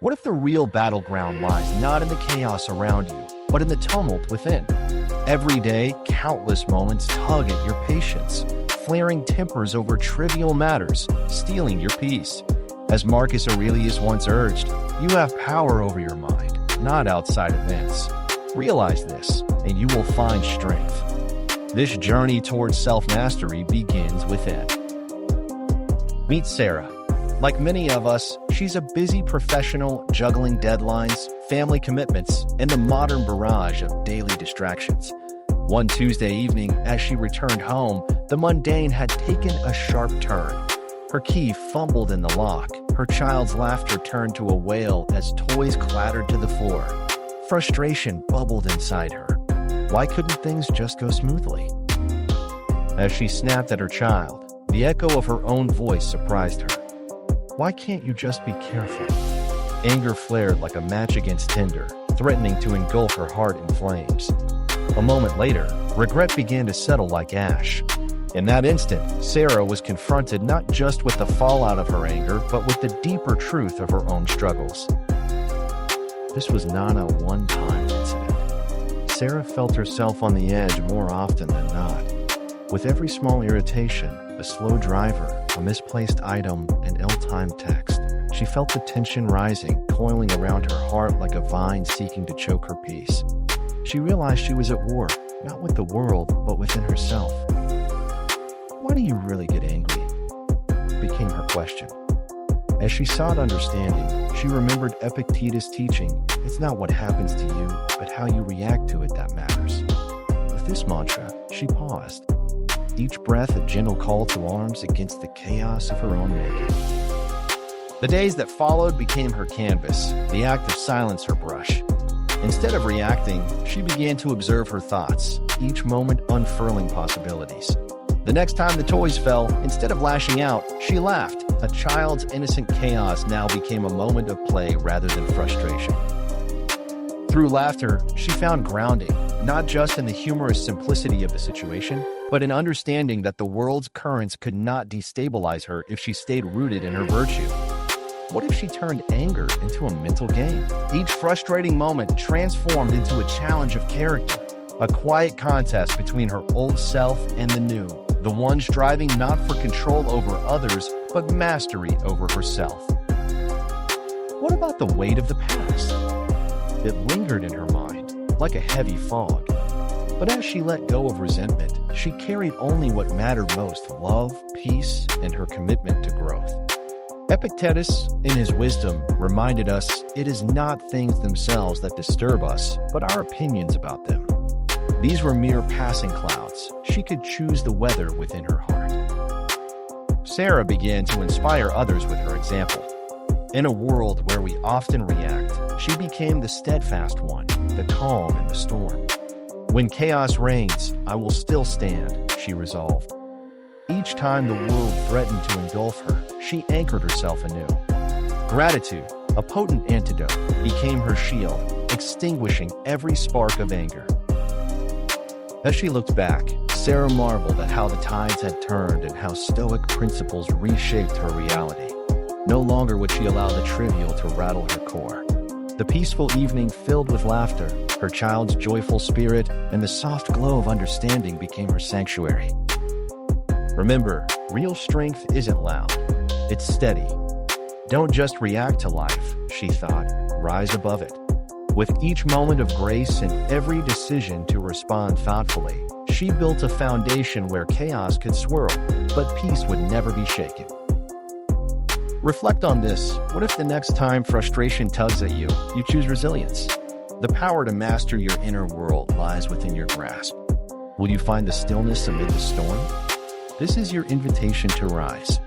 What if the real battleground lies not in the chaos around you, but in the tumult within? Every day, countless moments tug at your patience, flaring tempers over trivial matters, stealing your peace. As Marcus Aurelius once urged, you have power over your mind, not outside events. Realize this, and you will find strength. This journey towards self-mastery begins within. Meet Sarah. Like many of us, she's a busy professional juggling deadlines, family commitments, and the modern barrage of daily distractions. One Tuesday evening, as she returned home, the mundane had taken a sharp turn. Her key fumbled in the lock. Her child's laughter turned to a wail as toys clattered to the floor. Frustration bubbled inside her. Why couldn't things just go smoothly? As she snapped at her child, the echo of her own voice surprised her. Why can't you just be careful? Anger flared like a match against tinder, threatening to engulf her heart in flames. A moment later, regret began to settle like ash. In that instant, Sarah was confronted not just with the fallout of her anger, but with the deeper truth of her own struggles. This was not a one-time incident. Sarah felt herself on the edge more often than not. With every small irritation, a slow driver, a misplaced item, an ill-timed text, she felt the tension rising, coiling around her heart like a vine seeking to choke her peace. She realized she was at war, not with the world, but within herself. Why do you really get angry? Became her question. As she sought understanding, she remembered Epictetus' teaching, it's not what happens to you, but how you react to it that matters. With this mantra, she paused. Each breath a gentle call to arms against the chaos of her own making. The days that followed became her canvas, the act of silence her brush. Instead of reacting, she began to observe her thoughts, each moment unfurling possibilities. The next time the toys fell, instead of lashing out, she laughed. A child's innocent chaos now became a moment of play rather than frustration. Through laughter, she found grounding, not just in the humorous simplicity of the situation, but in understanding that the world's currents could not destabilize her if she stayed rooted in her virtue. What if she turned anger into a mental game? Each frustrating moment transformed into a challenge of character, a quiet contest between her old self and the new, the one striving not for control over others, but mastery over herself. What about the weight of the past? It lingered in her mind, like a heavy fog. But as she let go of resentment, she carried only what mattered most: love, peace, and her commitment to growth. Epictetus, in his wisdom, reminded us it is not things themselves that disturb us, but our opinions about them. These were mere passing clouds. She could choose the weather within her heart. Sarah began to inspire others with her example. In a world where we often react, she became the steadfast one, the calm in the storm. When chaos reigns, I will still stand, she resolved. Each time the world threatened to engulf her, she anchored herself anew. Gratitude, a potent antidote, became her shield, extinguishing every spark of anger. As she looked back, Sarah marveled at how the tides had turned and how stoic principles reshaped her reality. No longer would she allow the trivial to rattle her core. The peaceful evening filled with laughter, her child's joyful spirit, and the soft glow of understanding became her sanctuary. Remember, real strength isn't loud, it's steady. Don't just react to life, she thought, rise above it. With each moment of grace and every decision to respond thoughtfully, she built a foundation where chaos could swirl, but peace would never be shaken. Reflect on this. What if the next time frustration tugs at you, you choose resilience? The power to master your inner world lies within your grasp. Will you find the stillness amid the storm? This is your invitation to rise.